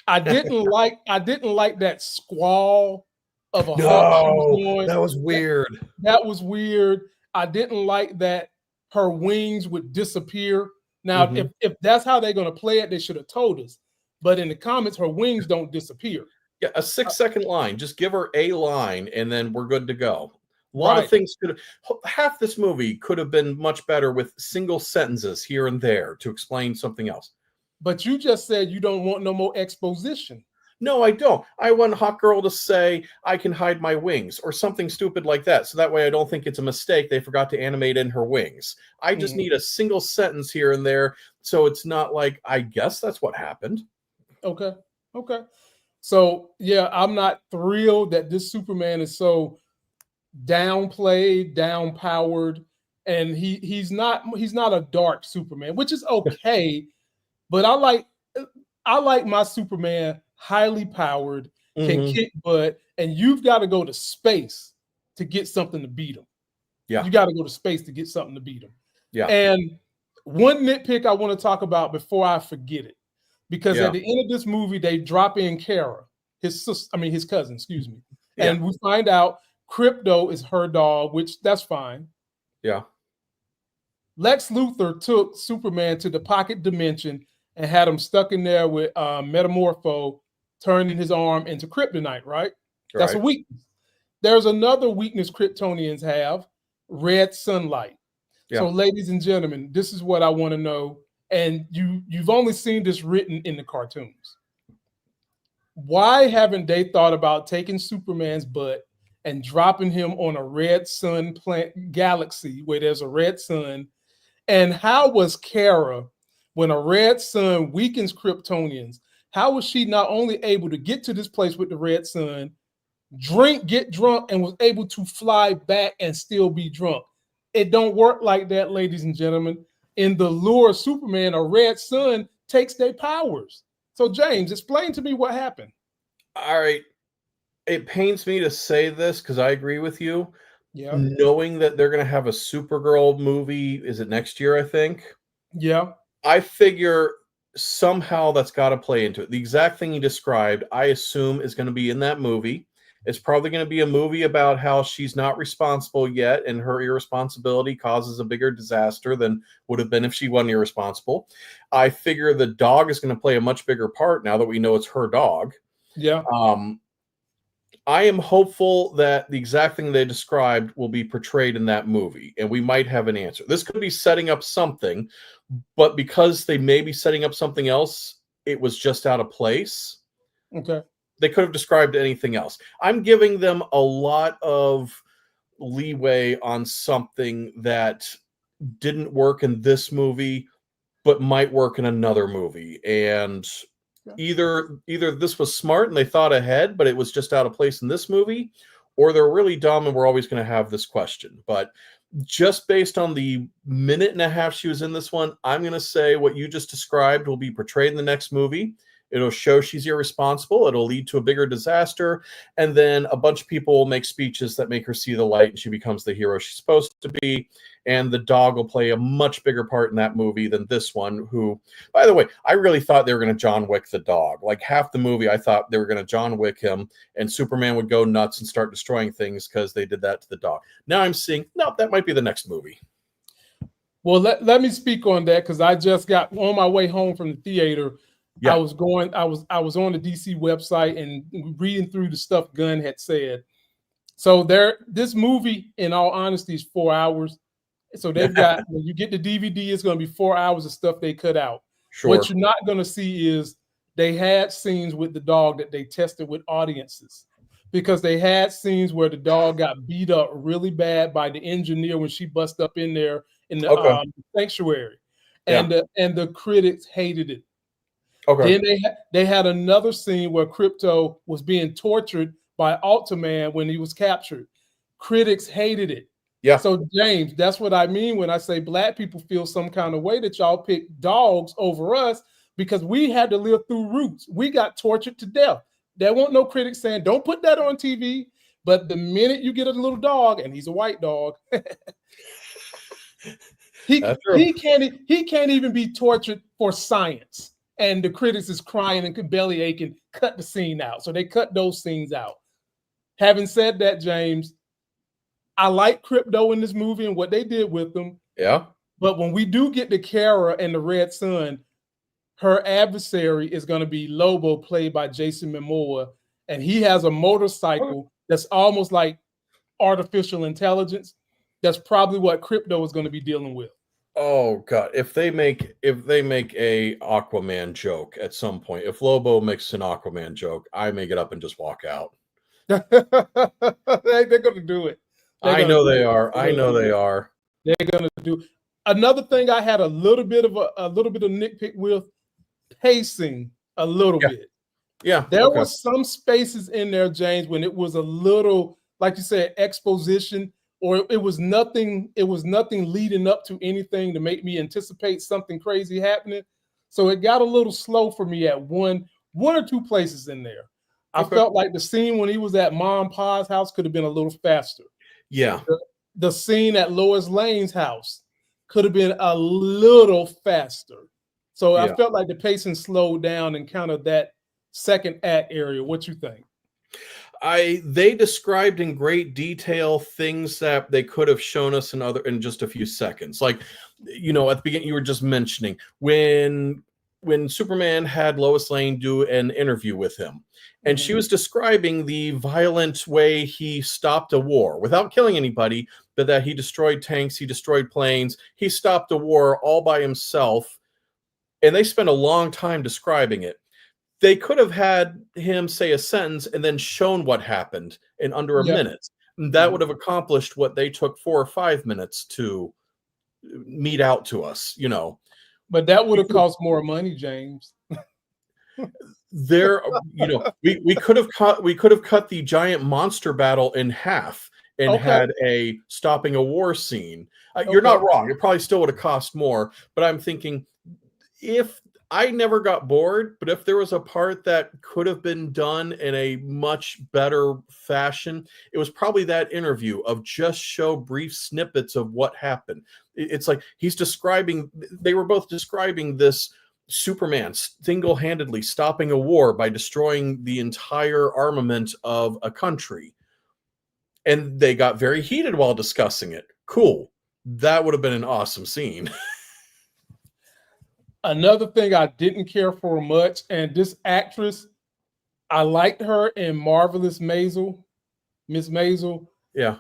I didn't like that squall of a hawk. That was weird. That was weird. I didn't like that her wings would disappear. Now, if that's how they're going to play it, they should have told us. But in the comics, her wings don't disappear. Yeah, a 6-second line. Just give her a line, and then we're good to go. A lot of things half this movie could have been much better with single sentences here and there to explain something else. But you just said you don't want no more exposition. No, I don't. I want Hawkgirl to say, I can hide my wings or something stupid like that. So that way I don't think it's a mistake. They forgot to animate in her wings. I just need a single sentence here and there. So it's not like, I guess that's what happened. Okay. So, yeah, I'm not thrilled that this Superman is so downplayed, downpowered, and he's not a dark Superman, which is okay. But I like my Superman highly powered, can kick butt, and you've got to go to space to get something to beat him. Yeah. You got to go to space to get something to beat him. Yeah. And one nitpick I want to talk about before I forget it, because at the end of this movie, they drop in Kara, his cousin, excuse me. Yeah. And we find out Krypto is her dog, which that's fine. Yeah. Lex Luthor took Superman to the pocket dimension and had him stuck in there with Metamorpho, turning his arm into kryptonite, right? That's a weakness. There's another weakness Kryptonians have, red sunlight. Yeah. So, ladies and gentlemen, this is what I want to know. And you've only seen this written in the cartoons. Why haven't they thought about taking Superman's butt and dropping him on a red sun galaxy where there's a red sun? And how was Kara, when a red sun weakens Kryptonians, how was she not only able to get to this place with the red sun, get drunk, and was able to fly back and still be drunk? It don't work like that, ladies and gentlemen. In the lore of Superman, a red sun takes their powers. So, James, explain to me what happened. All right. It pains me to say this because I agree with you. Yeah. Knowing that they're going to have a Supergirl movie, is it next year, I think? Yeah. I figure somehow that's got to play into it. The exact thing you described, I assume, is going to be in that movie. It's probably going to be a movie about how she's not responsible yet, and her irresponsibility causes a bigger disaster than would have been if she wasn't irresponsible. I figure the dog is going to play a much bigger part now that we know it's her dog. Yeah. I am hopeful that the exact thing they described will be portrayed in that movie, and we might have an answer. This could be setting up something, but because they may be setting up something else, it was just out of place. Okay. They could have described anything else. I'm giving them a lot of leeway on something that didn't work in this movie, but might work in another movie. And either this was smart and they thought ahead, but it was just out of place in this movie, or they're really dumb and we're always going to have this question. But just based on the minute and a half she was in this one, I'm going to say what you just described will be portrayed in the next movie. It'll show she's irresponsible. It'll lead to a bigger disaster. And then a bunch of people will make speeches that make her see the light and she becomes the hero she's supposed to be. and the dog will play a much bigger part in that movie than this one, who, by the way, I really thought they were going to John Wick the dog. Like half the movie, I thought they were going to John Wick him, and Superman would go nuts and start destroying things because they did that to the dog. Now I'm seeing, no, that might be the next movie. Well, let me speak on that because I just got on my way home from the theater. Yeah. I was on the DC website and reading through the stuff Gunn had said. So this movie, in all honesty, is 4 hours. So they've got, when you get the DVD, it's going to be 4 hours of stuff they cut out. Sure. What you're not going to see is they had scenes with the dog that they tested with audiences, because they had scenes where the dog got beat up really bad by the engineer when she bust up in there in the sanctuary, and the critics hated it. Okay. Then they had another scene where Krypto was being tortured by Ultraman when he was captured. Critics hated it. Yeah. So James, that's what I mean when I say black people feel some kind of way that y'all pick dogs over us, because we had to live through Roots. We got tortured to death. There won't no critics saying, don't put that on TV. But the minute you get a little dog, and he's a white dog, he can't even be tortured for science. And the critics is crying and belly aching, cut the scene out. So they cut those scenes out. Having said that, James, I like Krypto in this movie and what they did with them. Yeah. But when we do get to Kara and the Red Sun, her adversary is going to be Lobo, played by Jason Momoa. And he has a motorcycle that's almost like artificial intelligence. That's probably what Krypto is going to be dealing with. Oh God! If they make a Aquaman joke at some point, if Lobo makes an Aquaman joke, I may get up and just walk out. They're going to do it. I know they are. They're going to do. Another thing I had a little bit of nitpick with, pacing a little bit. Yeah, there was some spaces in there, James, when it was a little, like you said, exposition. Or it was nothing leading up to anything to make me anticipate something crazy happening. So it got a little slow for me at one or two places in there. I felt like the scene when he was at Mom and Pa's house could have been a little faster. Yeah. The scene at Lois Lane's house could have been a little faster. So I felt like the pacing slowed down in kind of that second act area. What you think? They described in great detail things that they could have shown us in just a few seconds. Like, at the beginning, you were just mentioning when Superman had Lois Lane do an interview with him, and she was describing the violent way he stopped a war without killing anybody, but that he destroyed tanks, he destroyed planes, he stopped a war all by himself. And they spent a long time describing it. They could have had him say a sentence and then shown what happened in under a minute. That would have accomplished what they took 4 or 5 minutes to mete out to us, But that would have cost more money, James. We could have cut the giant monster battle in half and had a stopping a war scene. You're not wrong. It probably still would have cost more, but I'm thinking, if I never got bored, but if there was a part that could have been done in a much better fashion, it was probably that interview of just show brief snippets of what happened. It's like they were both describing this Superman single-handedly stopping a war by destroying the entire armament of a country. And they got very heated while discussing it. Cool. That would have been an awesome scene. Another thing I didn't care for much, and this actress, I liked her in Marvelous Maisel, Miss Maisel. Yeah.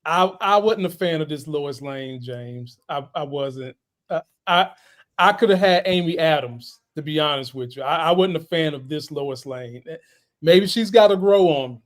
I wasn't a fan of this Lois Lane, James. I wasn't. I could have had Amy Adams, to be honest with you. I wasn't a fan of this Lois Lane. Maybe she's got to grow on me,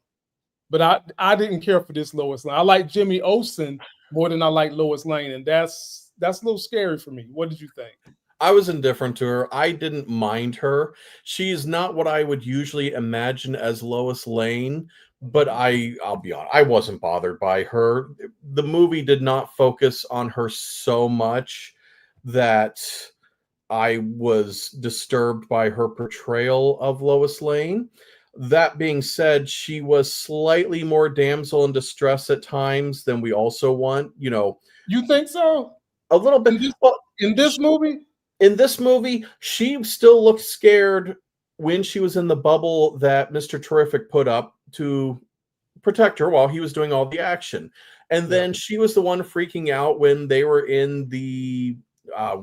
but I didn't care for this Lois Lane. I like Jimmy Olsen more than I like Lois Lane, and that's a little scary for me. What did you think? I was indifferent to her. I didn't mind her. She's not what I would usually imagine as Lois Lane, but I'll be honest, I wasn't bothered by her. The movie did not focus on her so much that I was disturbed by her portrayal of Lois Lane. That being said, she was slightly more damsel in distress at times than we also want. You think so? A little bit. Well, In this movie? in this movie, she still looked scared when she was in the bubble that Mr. Terrific put up to protect her while he was doing all the action. And then she was the one freaking out when they were in the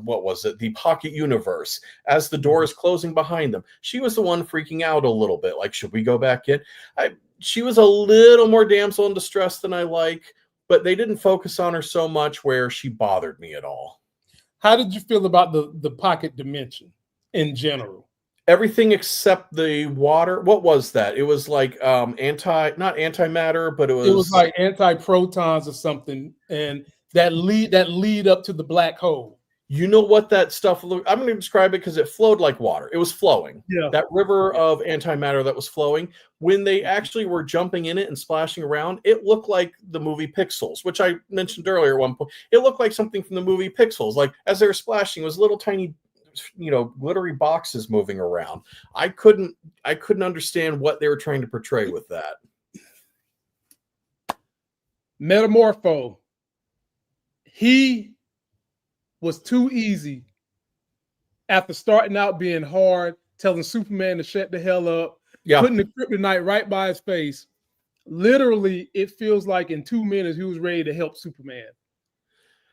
what was it? The pocket universe as the door is closing behind them. She was the one freaking out a little bit. Like, should we go back in? She was a little more damsel in distress than I like, but they didn't focus on her so much where she bothered me at all. How did you feel about the pocket dimension in general? Everything except the water. What was that? It was like not antimatter, but it was like anti-protons or something, and that lead up to the black hole. You know what that stuff looked? I'm going to describe it because it flowed like water. It was flowing. Yeah. That river of antimatter that was flowing. When they actually were jumping in it and splashing around, it looked like the movie Pixels, which I mentioned earlier at one point. It looked like something from the movie Pixels. Like as they were splashing, it was little tiny, glittery boxes moving around. I couldn't understand what they were trying to portray with that. Metamorpho. He was too easy after starting out being hard, telling Superman to shut the hell up, putting the kryptonite right by his face. Literally, it feels like in 2 minutes he was ready to help Superman.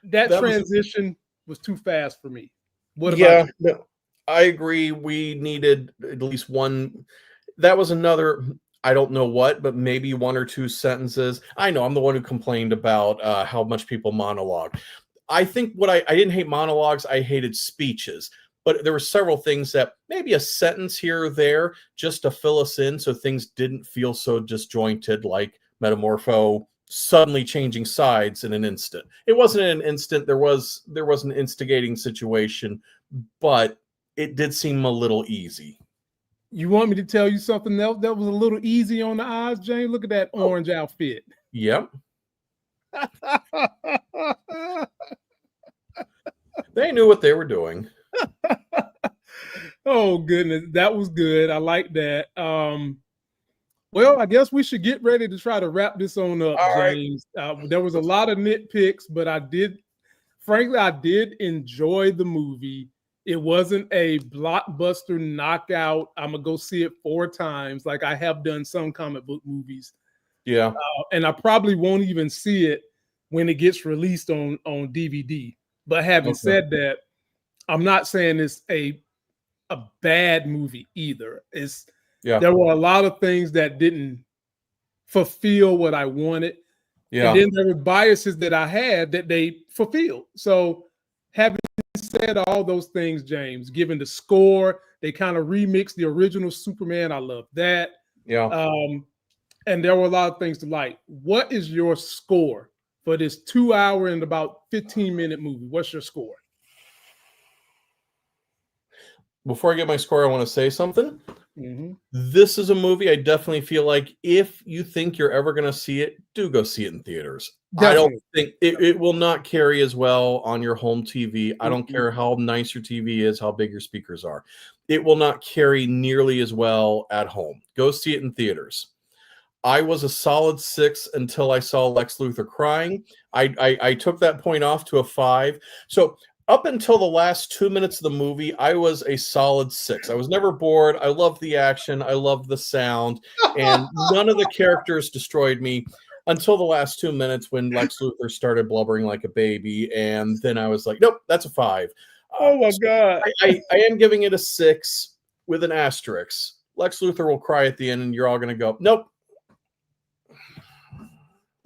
That transition was too fast for me. What about you? No, I agree. We needed at least one. That was another, I don't know what, but maybe 1 or 2 sentences. I know I'm the one who complained about how much people monologue. I think I didn't hate monologues. I hated speeches, but there were several things that maybe a sentence here or there just to fill us in so things didn't feel so disjointed, like Metamorpho suddenly changing sides in an instant. It wasn't in an instant. There was an instigating situation, but it did seem a little easy. You want me to tell you something else that was a little easy on the eyes, Jane? Look at that orange outfit. Yep. They knew what they were doing. Oh goodness, that was good. I like that. Well, I guess we should get ready to try to wrap this on up, James. There was a lot of nitpicks, but I did enjoy the movie. It wasn't a blockbuster knockout. I'm gonna go see it 4 times, like I have done some comic book movies. Yeah, and I probably won't even see it when it gets released on DVD. But having said that, I'm not saying it's a bad movie either. There were a lot of things that didn't fulfill what I wanted. Yeah. And then there were biases that I had that they fulfilled. So having said all those things, James, given the score, they kind of remixed the original Superman. I love that. Yeah. And there were a lot of things to like. What is your score for this 2-hour and about 15-minute movie? What's your score? Before I get my score, I want to say something. Mm-hmm. This is a movie I definitely feel like if you think you're ever going to see it, do go see it in theaters. Definitely. I don't think it will not carry as well on your home TV. I don't care how nice your TV is, how big your speakers are. It will not carry nearly as well at home. Go see it in theaters. I was a solid 6 until I saw Lex Luthor crying. I took that point off to a 5. So up until the last 2 minutes of the movie, I was a solid 6. I was never bored. I loved the action. I loved the sound. And none of the characters destroyed me until the last 2 minutes when Lex Luthor started blubbering like a baby. And then I was like, nope, that's a 5. Oh, my God. I am giving it a 6 with an asterisk. Lex Luthor will cry at the end, and you're all going to go, nope.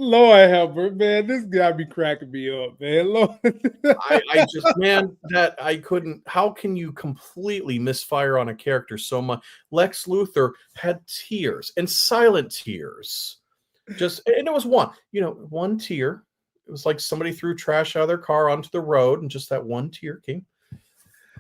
Lord help her, man. This guy be cracking me up, man. Lord. I just, man, that I couldn't. How can you completely misfire on a character so much? Lex Luthor had tears and silent tears. And it was one tear. It was like somebody threw trash out of their car onto the road, and just that one tear came.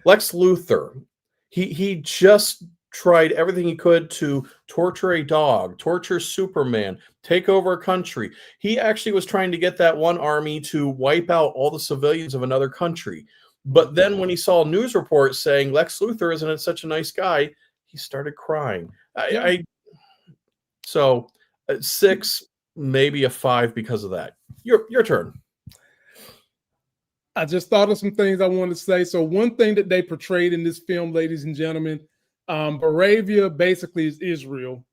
Lex Luthor, he just tried everything he could to torture a dog, torture Superman, take over a country. He actually was trying to get that one army to wipe out all the civilians of another country. But then when he saw a news report saying Lex Luthor isn't such a nice guy, he started crying. So 6, maybe a 5 because of that. Your turn. I just thought of some things I wanted to say. So one thing that they portrayed in this film, ladies and gentlemen, Moravia basically is Israel.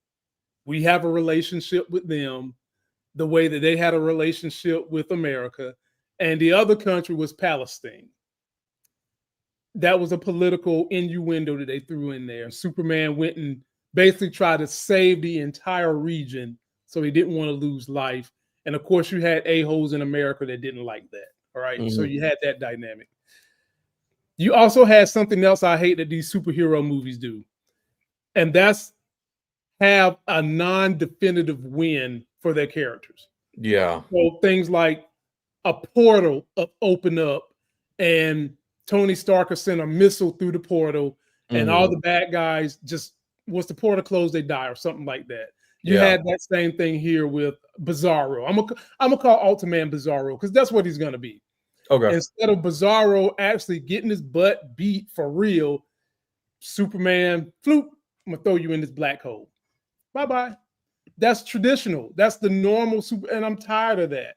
We have a relationship with them the way that they had a relationship with America. And the other country was Palestine. That was a political innuendo that they threw in there. Superman went and basically tried to save the entire region, so he didn't want to lose life. And of course, you had a-holes in America that didn't like that. All right. So you had that dynamic. You also had something else I hate that these superhero movies do, and that's have a non-definitive win for their characters. Yeah. So things like a portal open up and Tony Stark will send a missile through the portal and all the bad guys just, once the portal closed, they die or something like that. You had that same thing here with Bizarro. I'm gonna call Ultraman Bizarro because that's what he's gonna be. Okay. Instead of Bizarro actually getting his butt beat for real, Superman, floop, I'm gonna throw you in this black hole. Bye-bye. That's traditional. That's the normal super, and I'm tired of that.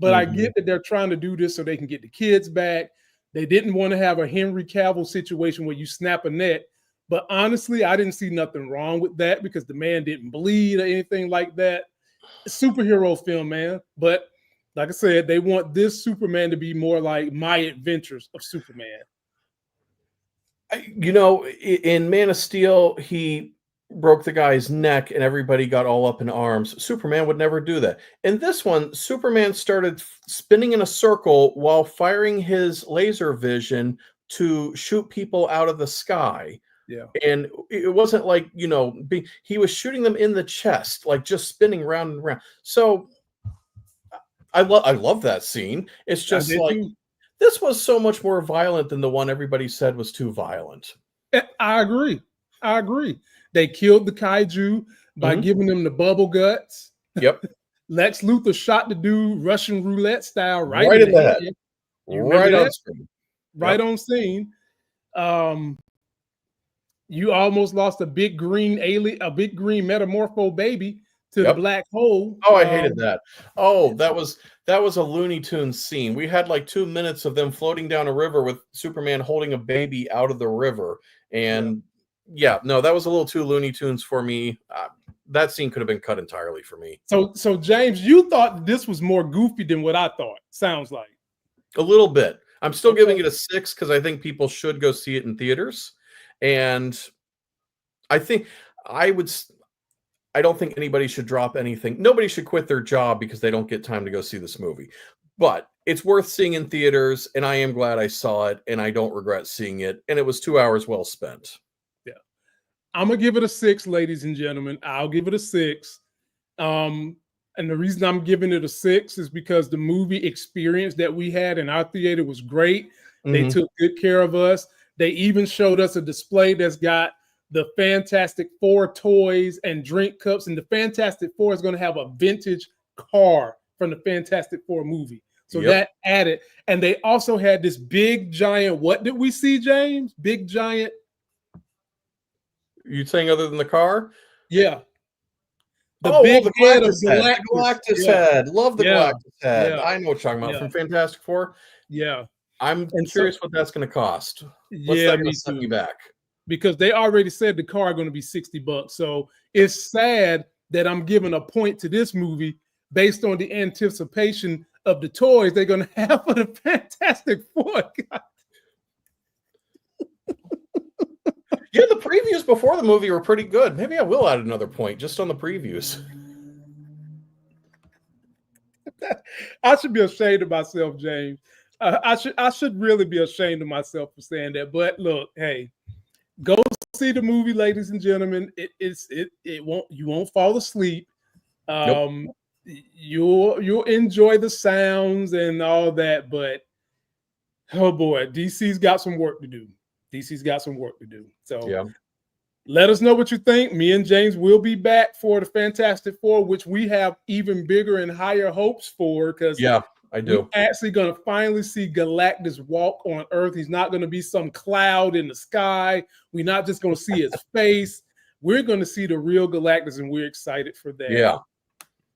But I get that they're trying to do this so they can get the kids back. They didn't want to have a Henry Cavill situation where you snap a neck. But honestly, I didn't see nothing wrong with that because the man didn't bleed or anything like that. Superhero film, man. But like I said, they want this Superman to be more like My Adventures of Superman. You know, in Man of Steel, he broke the guy's neck and everybody got all up in arms. Superman would never do that. In this one, Superman started spinning in a circle while firing his laser vision to shoot people out of the sky. Yeah. And it wasn't like, you know, he was shooting them in the chest, like just spinning round and round. So I love that scene. It's just like, this was so much more violent than the one everybody said was too violent. I agree. They killed the kaiju by giving them the bubble guts. Yep. Lex Luthor shot the dude Russian roulette style right in the head. Right on screen. Right on scene. You almost lost a big green alien, a big green metamorpho baby to the black hole. Oh, I hated that. Oh, that was a Looney Tunes scene. We had like 2 minutes of them floating down a river with Superman holding a baby out of the river. And no, that was a little too Looney Tunes for me. That scene could have been cut entirely for me. So James, you thought this was more goofy than what I thought. Sounds like a little bit. I'm still giving it a 6 because I think people should go see it in theaters. And I think I don't think anybody should drop anything. Nobody should quit their job because they don't get time to go see this movie. But it's worth seeing in theaters, and I am glad I saw it, and I don't regret seeing it. And it was 2 hours well spent. Yeah. I'm going to give it a 6, ladies and gentlemen. I'll give it a 6. And the reason I'm giving it a 6 is because the movie experience that we had in our theater was great. They took good care of us. They even showed us a display that's got the Fantastic Four toys and drink cups. And the Fantastic Four is going to have a vintage car from the Fantastic Four movie. So that added. And they also had this big giant, what did we see, James? Big giant. You saying other than the car? Yeah. The Galactus head. Love the Galactus head. Yeah. I know what you're talking about from Fantastic Four. Yeah. I'm curious what that's going to cost. What's that going to set me back? Because they already said the car going to be $60. So it's sad that I'm giving a point to this movie based on the anticipation of the toys they're going to have for the Fantastic Four. Yeah, the previews before the movie were pretty good. Maybe I will add another point just on the previews. I should be ashamed of myself, James. I should really be ashamed of myself for saying that. But look, hey, go see the movie, ladies and gentlemen. You won't fall asleep. Nope. You'll enjoy the sounds and all that, but oh boy, DC's got some work to do. So let us know what you think. Me and James will be back for the Fantastic Four, which we have even bigger and higher hopes for, because I do. We're actually going to finally see Galactus walk on Earth. He's not going to be some cloud in the sky. We're not just going to see his face, We're going to see the real Galactus, and we're excited for that. Yeah.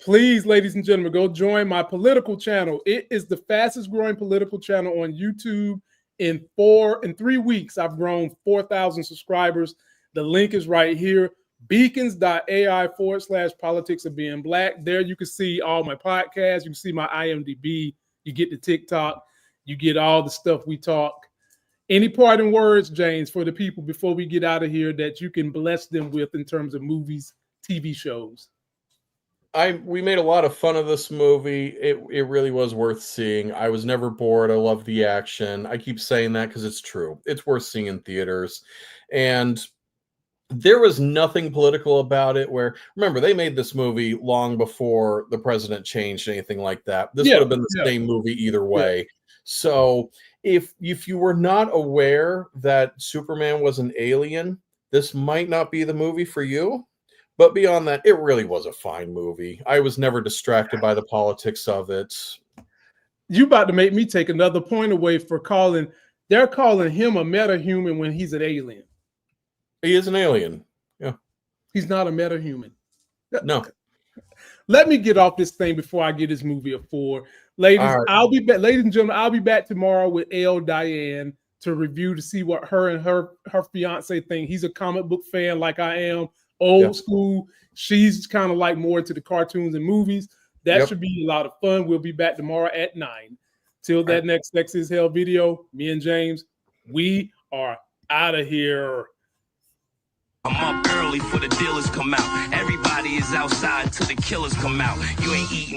Please, ladies and gentlemen, go join my political channel. It is the fastest growing political channel on YouTube. In 3 weeks, I've grown 4,000 subscribers. The link is right here, beacons.ai/politics of being black. There you can see all my podcasts. You can see my IMDb. You get the TikTok. You get all the stuff we talk. Any parting words, James, for the people before we get out of here that you can bless them with in terms of movies, TV shows? We made a lot of fun of this movie. It really was worth seeing. I was never bored. I love the action. I keep saying that because it's true. It's worth seeing in theaters. And there was nothing political about it. Where, remember, they made this movie long before the president changed anything like that. This would have been the same movie either way. Yeah. So if you were not aware that Superman was an alien, this might not be the movie for you. But beyond that, it really was a fine movie. I was never distracted by the politics of it. You about to make me take another point away for they're calling him a metahuman when he's an alien. He is an alien. Yeah. He's not a metahuman. No. Let me get off this thing before I get this movie a 4. Ladies, right. I'll be back. Ladies and gentlemen, I'll be back tomorrow with L. Diane to review to see what her and her fiance think. He's a comic book fan like I am. Old school. She's kind of like more into the cartoons and movies. That should be a lot of fun. We'll be back tomorrow at 9. Till that next Lex is Hell video, me and James, we are out of here. I'm up early for the dealers come out. Everybody is outside till the killers come out. You ain't eating.